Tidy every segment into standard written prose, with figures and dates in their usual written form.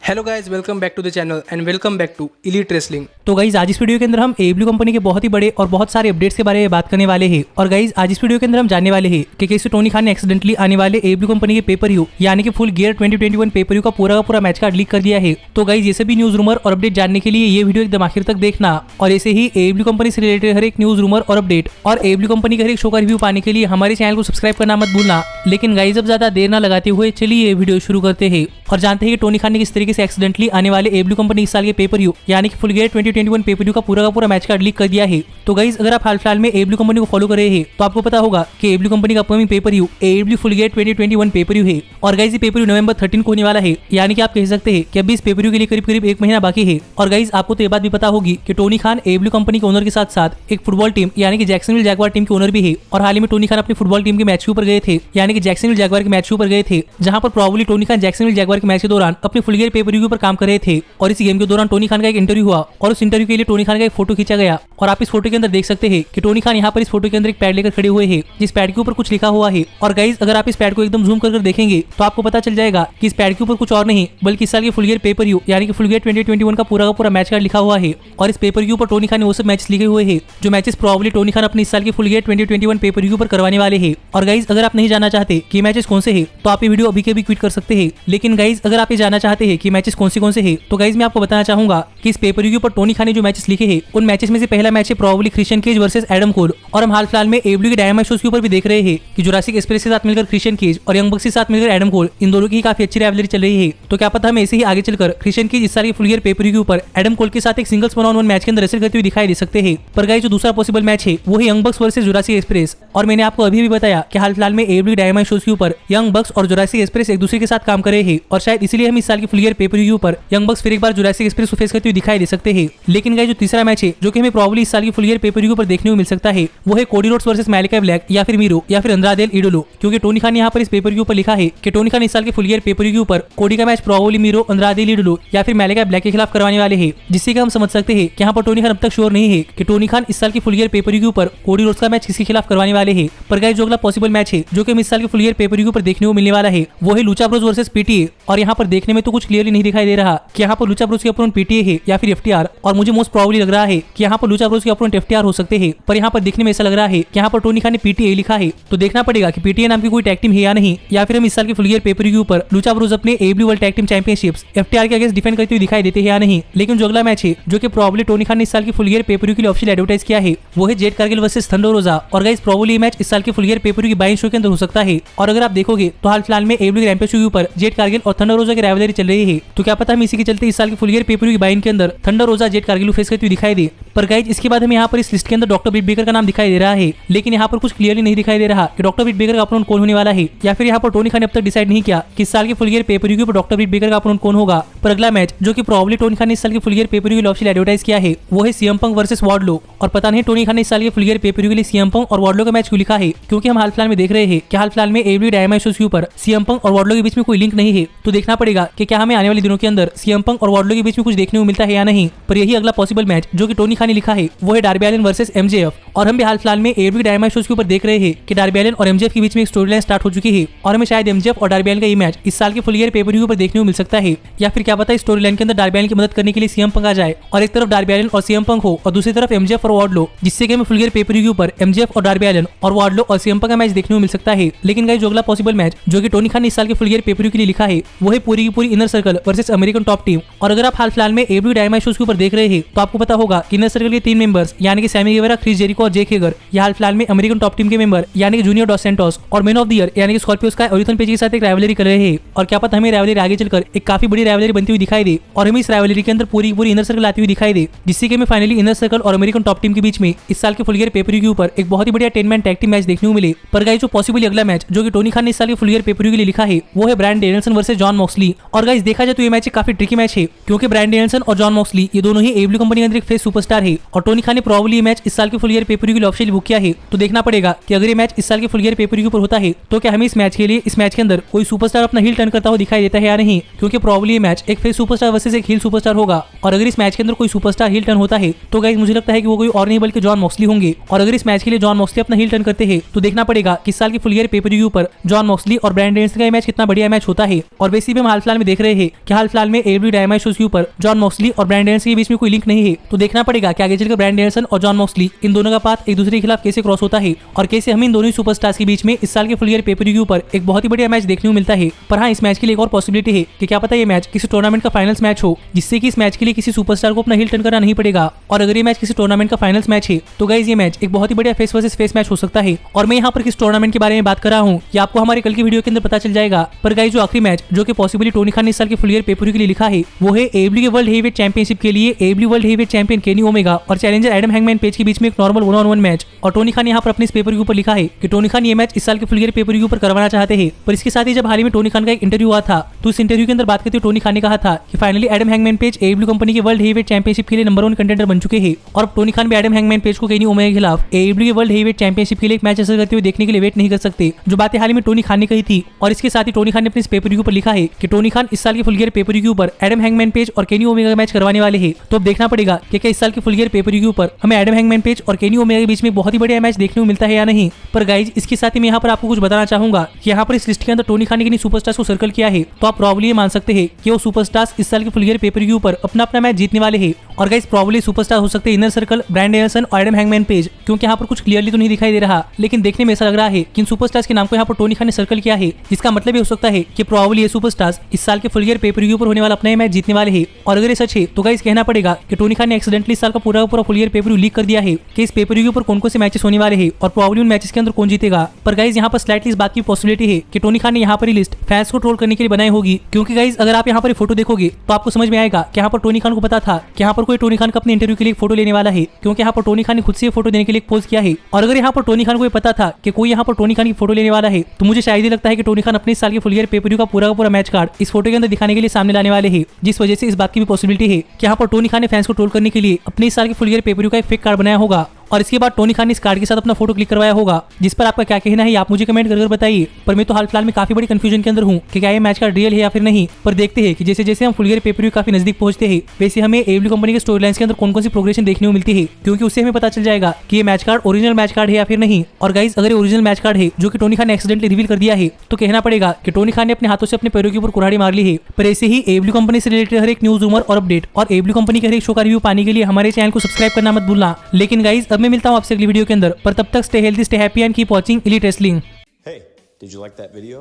Hello guys, welcome back to the channel and welcome back to elite wrestling. तो guys आज इस video के अंदर हम AEW कंपनी के बहुत ही बड़े और बहुत सारे अपडेट्स के बारे में बात करने वाले हैं। और गाइज आज इस वीडियो के अंदर हम जानने वाले हैं कि कैसे टोनी खान ने एक्सीडेंटली आने वाले AEW कंपनी के पेपर व्यू यानी कि फुल गियर 2021 पेपर व्यू का पूरा मैच कार्ड लीक कर दिया है। तो गाइज ये सभी न्यूज रूमर और अपडेट जानने के लिए ये वीडियो एकदम आखिर तक देखना और ऐसे ही AEW कंपनी से रिलेटेड हर एक न्यूज रूमर और अपडेट और AEW कंपनी के हर एक शो का रिव्यू पाने के लिए हमारे चैनल को सब्सक्राइब करना मत भूलना। लेकिन गाइज अब ज्यादा देर न लगाते हुए चलिए ये वीडियो शुरू करते हैं और जानते हैं कि टोनी खान ने किस तरीके से एक्सीडेंटली आने वाले AEW कंपनी इस साल के पेपर व्यू यानी कि फुल गियर 2021 पेपर व्यू का पूरा मैच कार्ड लीक कर दिया है। तो गाइज अगर आप हाल फिलहाल में AEW कंपनी को फॉलो कर रहे हैं तो आपको पता होगा कि AEW कंपनी का upcoming pay per view AEW full gear 2021 pay per view है। और गाइज ये पेपर व्यू नवंबर 13 को होने वाला है, यानी कि आप कह सकते हैं कि अभी इस पेपर व्यू के लिए करीब एक महीना बाकी है। और गाइज आपको तो ये बात भी पता होगी कि टोनी खान AEW कंपनी के ओनर के साथ साथ एक फुटबॉल टीम यानी कि जैक्सनविल जैगवार टीम के ओनर भी है। और हाल ही में टोनी खान अपनी फुटबॉल टीम के मैच के ऊपर गए थे यानी कि जैक्सनविल जैगवार के मैच के ऊपर गए थे, जहां पर probably Tony Khan Jacksonville Jaguar के मैच के दौरान अपने फुल गियर पेपर व्यू के ऊपर काम कर रहे थे। और इस गेम के दौरान टोनी खान का एक इंटरव्यू हुआ और उस इंटरव्यू के लिए टोनी खान का एक फोटो खींचा गया। और आप इस फोटो के अंदर देख सकते हैं कि टोनी खान यहाँ पर इस फोटो के अंदर एक पैड लेकर खड़े हुए हैं, जिस पैड के ऊपर कुछ लिखा हुआ है। और गाइज अगर आप इस पैड को एकदम जूम कर देखेंगे तो आपको पता चल जाएगा कि इस पैड के ऊपर कुछ और नहीं बल्कि इस साल के फुल गियर पेपर व्यू यानी कि फुल गियर 2021 का पूरा मैच कार्ड लिखा हुआ है। और इस पेपर के ऊपर टोनी खान ने वो सब मैचेस लिखे हुए हैं जो मैचेस प्रोबेबली टोनी खान अपने इस साल के फुल गियर 2021 पेपर व्यू पर करवाने वाले हैं। और गाइज अगर आप नहीं जानना चाहते कि मैचेस कौन से हैं तो आप ये वीडियो अभी के अभी क्विट कर सकते हैं। लेकिन गाइज अगर आप ये जानना चाहते हैं कि मैचेस कौन से हैं तो गाइज मैं आपको बताना चाहूंगा कि इस पेपर व्यू पर टोनी खान ने जो मैचेस लिखे हैं उन मैचेस में से पहला मैच है probably Christian Cage versus Adam Cole. और हम हाल फिलहाल में AEW के डायनामाइट शोज के ऊपर भी देख रहे हैं कि जुरासिक एक्सप्रेस के साथ मिलकर क्रिश्चियन केज और यंग बक्स के साथ मिलकर एडम कोल, इन दोनों की काफी अच्छी राइवलरी चल रही है। तो क्या पता हम ऐसे ही आगे चलकर क्रिश्चियन केज इस साल के फुल गियर पेपर व्यू के ऊपर एडम कोल के साथ एक सिंगल्स 1-on-1 मैच के अंदर रेसल करते हुए दिखाई दे सकते हैं। पर गाइस जो दूसरा पॉसिबल मैच है वो है यंग बक्स वर्सेस जुरासिक एक्सप्रेस। और मैंने आपको अभी भी बताया कि हाल फिलहाल में AEW के डायनामाइट शोज के ऊपर यंग बक्स और जुरासिक एक्सप्रेस एक दूसरे के साथ काम कर रहे हैं और शायद इसीलिए हम इस साल के फुल गियर पेपर व्यू पर यंग बक्स फिर एक बार जुरासिक एक्सप्रेस को फेस करते हुए दिखाई दे सकते हैं। लेकिन गाइस जो तीसरा मैच है जो कि हमें प्रोबेबली इस साल की फुल गियर पेपर व्यू पर देखने को मिल सकता है वो है Cody Rhodes versus Malika black या फिर मीरो या फिर अंद्रादे एल इडोलो। क्योंकि टोनी खान ने यहाँ पर इस पेपर व्यू पर लिखा है कि टोनी खान इस साल के फुल गियर पेपर व्यू पर कोडी का मैच प्रोबेबली मीरो, अंद्रादे एल इडोलो या फिर मैलिका ब्लैक के खिलाफ करवाने वाले हैं, जिससे कि हम समझ सकते हैं कि यहाँ पर टोनी खान अब तक श्योर नहीं है कि टोनी खान इस साल के फुल गियर पेपर व्यू पर कोडी रोड्स का मैच किसके खिलाफ करवाने वाले हैं। पर गाइस जो अगला पॉसिबल मैच है जो कि हम इस साल के फुल गियर पेपर व्यू पर देखने को मिलने वाला है वो है लूचा ब्रोस वर्सेस PTA। और यहाँ पर देखने में तो कुछ क्लियरली नहीं दिखाई दे रहा कि यहाँ पर लूचा ब्रोस के अपोनेंट PTA है या फिर FTR। और मुझे मोस्ट प्रोबेबली लग रहा है कि यहाँ पर लूचा ब्रोस के अपोनेंट FTR हो सकते हैं। पर यहाँ पर देखने में ऐसा लग रहा है कि यहाँ पर टोनी खान ने PTA लिखा है, तो देखना पड़ेगा कि PTA नाम की कोई टैग टीम है या नहीं, या फिर हम इस साल के फुल गियर पेपर व्यू पर लूचा ब्रोस अपने AEW world tag team championships FTR के अगेंस्ट डिफेंड करते हुए दिखाई देते हैं या नहीं। लेकिन जो अगला मैच है जो कि प्रोबेबली टोनी खान ने इस साल के फुल गियर पेपर व्यू के लिए ऑफिशियल एडवर्टाइज किया है वो है जेड कारगिल वर्सेस थंडर रोजा। और गाइस प्रोबेबली ये मैच इस साल के फुल गियर पेपर व्यू की बाइंग शो के अंदर हो सकता है। और अगर आप देखोगे तो हाल फिलहाल में AEW के रैम्पेज शो के ऊपर जेड कारगिल और थंडर रोजा की राइवलरी चल रही है, तो क्या पता हम इसी के चलते इस साल के फुल गियर पेपर व्यू की बाइंग के अंदर थंडर रोजा जेड कारगिल फेस करते हुए दिखाई दे। पर गाइस इसके बाद हमें यहाँ पर इस लिस्ट के अंदर डॉक्टर ब्रिट बेकर का नाम दिखाई दे रहा है, लेकिन यहाँ पर कुछ क्लियरली नहीं दिखाई दे रहा कि डॉक्टर ब्रिट बेकर का अपोनेंट कौन होने वाला है, या फिर यहाँ पर टोनी खान ने अब तक डिसाइड नहीं किया कि इस साल के फुल गियर पेपर व्यू पर डॉक्टर ब्रिट बेकर का अपोनेंट कौन होगा। पर अगला मैच जो कि प्रोबेबली टोनी खान ने इस साल के फुल गियर पेपर व्यू के लिए ऑफिशियल एडवर्टाइज किया है वो है CM पंक वर्सेस वार्डलो। और पता नहीं टोनी खान ने इस साल के फुल गियर पेपर व्यू के लिए CM पंक और वार्डलो का मैच क्यों लिखा है, क्योंकि हम हाल फिलहाल में देख रहे हैं कि हाल फिलहाल में AEW डायनामाइट शोज के ऊपर CM पंक और वार्डलो के बीच में कोई लिंक नहीं है। तो देखना पड़ेगा कि क्या हमें आने वाले दिनों के अंदर CM पंक और वार्डलो के बीच में कुछ देखने को मिलता है या नहीं। पर यही अगला पॉसिबल मैच जो कि टोनी खान ने लिखा है वो है डार्बी एलिन वर्सेस MJF। और हम भी हाल फिलहाल में AEW डायनामाइट शोज के ऊपर देख रहे हैं कि डार्बी एलिन और MJF के बीच में एक स्टोरी लाइन स्टार्ट हो चुकी है और हमें शायद MJF और डार्बी एलिन का ये मैच इस साल के फुल गियर पेपर व्यू पर देखने को मिल सकता है। या फिर क्या पता इस स्टोरी लाइन के अंदर डार्बी एलिन की मदद करने के लिए CM पंक आ जाए और एक तरफ डार्बी एलिन और CM पंक हो और दूसरी तरफ MJF और वार्डलो, जिससे कि हमें फुल गियर पेपर व्यू पर MJF और डार्बी एलिन और वार्डलो और CM पंक का मैच देखने को मिल सकता है। लेकिन गाइस जो अगला पॉसिबल मैच जो कि टोनी खान ने इस साल के फुल गियर पेपर व्यू के लिए लिखा है वो है पूरी की पूरी inner circle versus American top team. और अगर आप हाल फिलहाल में AEW डायनामाइट शोज के ऊपर देख रहे हैं तो आपको पता होगा कि इनर सर्कल के 3 मेंबर्स यानी कि सैमी गेवेरा, क्रिस जेरिको और जेक हेगर ये हाल फिलहाल में अमेरिकन टॉप टीम के मेंबर यानी कि जूनियर डॉस सैंटोस और मैन ऑफ द ईयर यानी कि स्कॉर्पियोस का ओरिथन पेज के साथ एक राइवलरी कर रहे हैं। और क्या पता हमें राइवलरी आगे चलकर एक काफी बड़ी राइवलरी बनती हुई दिखाई दे और हमें इस राइवलरी के अंदर पूरी इनर सर्कल आती हुई दिखाई दे, जिससे कि हमें फाइनली इनर सर्कल और अमेरिकन टॉप टीम के बीच में इस साल के फुल गियर पेपर व्यू के ऊपर एक बहुत ही बढ़िया 10 मैन टैग टीम मैच देखने को मिले। पर गाइस जो पॉसिबली अगला मैच जो कि टोनी खान ने इस साल के फुल गियर पेपर व्यू के लिए लिखा है वो है ब्रायन डेनियल्सन वर्सेस जॉन मॉक्सली। और गाइस देखा जाए तो ये मैच काफी ट्रिकी मैच है क्योंकि ब्रायन डेनियल्सन और जॉन मॉक्सली ये दोनों ही AEW कंपनी के अंदर एक फेस सुपरस्टार है और टोनी खान ने प्रोबेबली ये मैच इस साल के फुल गियर पेपर व्यू के लिए ऑफिशियली बुक किया है। तो देखना पड़ेगा कि अगर ये मैच इस साल के फुल गियर पेपर व्यू पर होता है तो क्या हमें इस मैच के लिए इस मैच के अंदर कोई सुपरस्टार अपना हील टर्न करता हुआ दिखाई देता है या नहीं, क्योंकि प्रोबेबली ये मैच एक फेस सुपरस्टार वर्सेस एक हील सुपरस्टार होगा। और अगर इस मैच के अंदर कोई सुपरस्टार हील टर्न होता है तो गाइस मुझे लगता है कि वो कोई और नहीं बल्कि जॉन मॉक्सली होंगे। और अगर इस मैच के लिए जॉन मॉक्सली अपना हील टर्न करते हैं तो देखना पड़ेगा कि इस साल के फुल गियर पेपर व्यू पर जॉन मॉक्सली और ब्रायन डेनियल्सन का मैच कितना बढ़िया मैच होता है। और वैसे भी हम हाल फिलहाल में देख रहे हैं कि हाल फिलहाल में AEW डायनामाइट शोज के ऊपर जॉन मॉक्सली और ब्रायन डेनियल्सन के बीच में कोई लिंक नहीं है, तो देखना पड़ेगा कि आगे चलकर ब्रायन डेनियल्सन और जॉन मॉक्सली इन दोनों का पाथ एक दूसरे के खिलाफ कैसे क्रॉस होता है और कैसे हम इन दोनों ही सुपरस्टार्स के बीच में इस साल के फुल ईयर पेपर के ऊपर एक बहुत ही बढ़िया मैच देखने को मिलता है। पर हाँ, इस मैच के लिए एक और पॉसिबिलिटी है कि क्या पता ये मैच किसी टूर्नामेंट का फाइनल्स मैच हो, जिससे कि इस मैच के लिए किसी सुपरस्टार को अपना हिल टर्न करना नहीं पड़ेगा। और अगर ये मैच किसी टूर्नामेंट का फाइनल्स मैच है तो गाइस ये मैच एक बहुत ही बढ़िया फेस वर्सेस फेस मैच हो सकता है। और मैं यहाँ पर किस टूर्नामेंट के बारे में बात कर रहा हूँ ये आपको हमारे कल की वीडियो के अंदर पता चल जाएगा। पर गाइस जो आखिरी मैच जो कि पॉसिबली टोनी खान ने इस साल के फुल ईयर पेपर के लिए लिखा है वो है AEW के वर्ल्ड हेवीवेट चैंपियनशिप के लिए AEW world heavyweight champion Kenny Omega और चैलेंजर एडम हैंगमैन पेज के बीच में एक नॉर्मल 1-on-1 मैच। और टोनी खान यहाँ पर अपने इस पेपर के ऊपर लिखा है कि टोनी खान ये मैच इस साल के फुल ईयर पेपर के ऊपर करवाना चाहते हैं। पर इसके साथ ही जब हाल ही में टोनी खान का एक इंटरव्यू हुआ था तो इस इंटरव्यू के अंदर बात करते हुए टोनी खान ने कहा था कि finally Adam hangman page AEW company के वर्ल्ड हेवीवेट चैंपियनशिप के लिए नंबर 1 कंटेंडर बन चुके हैं। और अब टोनी खान भी एडम हैंगमैन पेज को केनी ओमेगा के खिलाफ AEW के वर्ल्ड हेवीवेट चैंपियनशिप के लिए एक मैच हासिल करते हुए देखने के लिए वेट नहीं कर सकते, जो बातें हाल ही में टोनी खान ने कही थी। और इसके साथ ही टोनी खान ने अपने इस पेपर के ऊपर लिखा है कि टोनी खान इस साल के फुल ईयर पेपर के ऊपर एडम हैंगमैन पेज और केनी ओमेगा का मैच करवाने वाले हैं। तो अब देखना पड़ेगा कि क्या इस साल के फुल ईयर पेपर के ऊपर हमें एडम हैंगमैन पेज और केनी ओमेगा के बीच में बहुत ही बढ़िया मैच देखने को मिलता है या नहीं। पर गाइज इसके साथ ही मैं यहाँ पर आपको कुछ बताना चाहूंगा कि यहाँ पर इस लिस्ट के अंदर टोनी खान ने किन्हीं सुपरस्टार्स को सर्कल किया है, तो आप प्रॉब्ली मान सकते हैं कि वो सुपरस्टार्स इस साल के फुल ईयर पेपर के ऊपर अपना अपना मैच जीतने वाले हैं। और गाइस प्रॉब्ली सुपरस्टार हो सकते हैं इनर सर्कल, ब्रायन डेनियल्सन और एडम हैंगमैन पेज, क्योंकि यहाँ पर कुछ क्लियरली तो नहीं दिखाई दे रहा, लेकिन देखने में ऐसा लग रहा है कि इन सुपरस्टार्स के नाम को यहाँ पर टोनी खान ने सर्कल किया है, जिसका मतलब ये हो सकता है कि प्रॉब्ली ये सुपरस्टार्स इस साल के फुल ईयर पेपर के ऊपर होने वाला अपना मैच जीतने वाले हैं। और अगर ये सच है तो गाइस कहना पड़ेगा कि टोनी खान ने एक्सीडेंटली इस साल का पूरा फुल ईयर पेपर लीक कर दिया है कि इस पेपर के ऊपर कौन कौन से मैचेस होने वाले हैं और प्रॉब्ली उन मैचेस के अंदर कौन जीतेगा। पर गाइस यहाँ पर स्लाइटली इस बात की पॉसिबिलिटी है कि टोनी खान ने यहाँ पर लिस्ट फैंस को ट्रोल करने के लिए बनाई होगी, क्योंकि गाइस अगर आप यहाँ पर फोटो देखोगे तो आपको समझ में आएगा कि यहाँ पर टोनी खान को पता था कि यहाँ पर कोई टोनी खान का अपने इंटरव्यू के लिए फोटो लेने वाला है, क्योंकि यहाँ पर टोनी खान ने खुद से फोटो देने के लिए पोज किया है। और अगर यहाँ पर टोनी खान को पता था कि कोई यहाँ पर टोनी खान की फोटो लेने वाला है तो मुझे शायद ही लगता है कि टोनी खान अपने इस साल के फुल ईयर पेपर का पूरा मैच कार्ड इस फोटो के अंदर दिखाने के लिए सामने लाने वाले हैं, जिस वजह से इस बात की भी पॉसिबिलिटी है कि यहाँ पर टोनी खान ने फैंस को ट्रोल करने के लिए अपने इस साल के फुल ईयर पेपर का एक फेक कार्ड बनाया होगा। और इसके बाद टोनी खान ने इस कार्ड के साथ अपना फोटो क्लिक करवाया होगा, जिस पर आपका क्या कहना है आप मुझे कमेंट कर बताइए। पर मैं तो हाल फिलहाल में काफी बड़ी कंफ्यूजन के अंदर हूँ कि क्या ये मैच कार्ड रियल है या फिर नहीं। पर देखते हैं कि जैसे जैसे हम फुल ईयर पेपर काफी नजदीक पहुंचते हैं वैसे हमें AEW कंपनी के स्टोरी लाइंस के अंदर कौन कौन सी प्रोग्रेशन देखने को मिलती है, क्योंकि उससे हमें पता चल जाएगा कि ये match card original match card है या फिर नहीं। और गाइस अगर ये ओरिजिनल मैच कार्ड है जो कि टोनी खान ने एक्सीडेंटली रिवील कर दिया है तो कहना पड़ेगा कि टोनी खान ने अपने हाथों से अपने पैरों के ऊपर कुल्हाड़ी मार ली है। पर ऐसे ही AEW कंपनी से रिलेटेड हर एक न्यूज रूमर और अपडेट और AEW कंपनी के हर एक शो का रिव्यू पाने के लिए हमारे चैनल को सब्सक्राइब करना मत भूलना। लेकिन गाइस अब मैं मिलता हूँ आपसे अगली वीडियो के अंदर, पर तब तक stay healthy, stay happy and keep watching elite wrestling. Hey, did you like that video?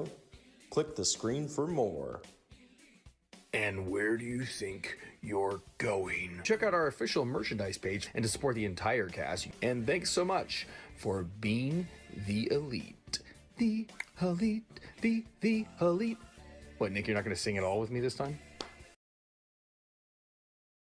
Click the screen for more. And where do you think you're going? Check out our official merchandise page and to support the entire cast. And thanks so much for being the elite. The elite, the elite. What, Nick, you're not going to sing it all with me this time?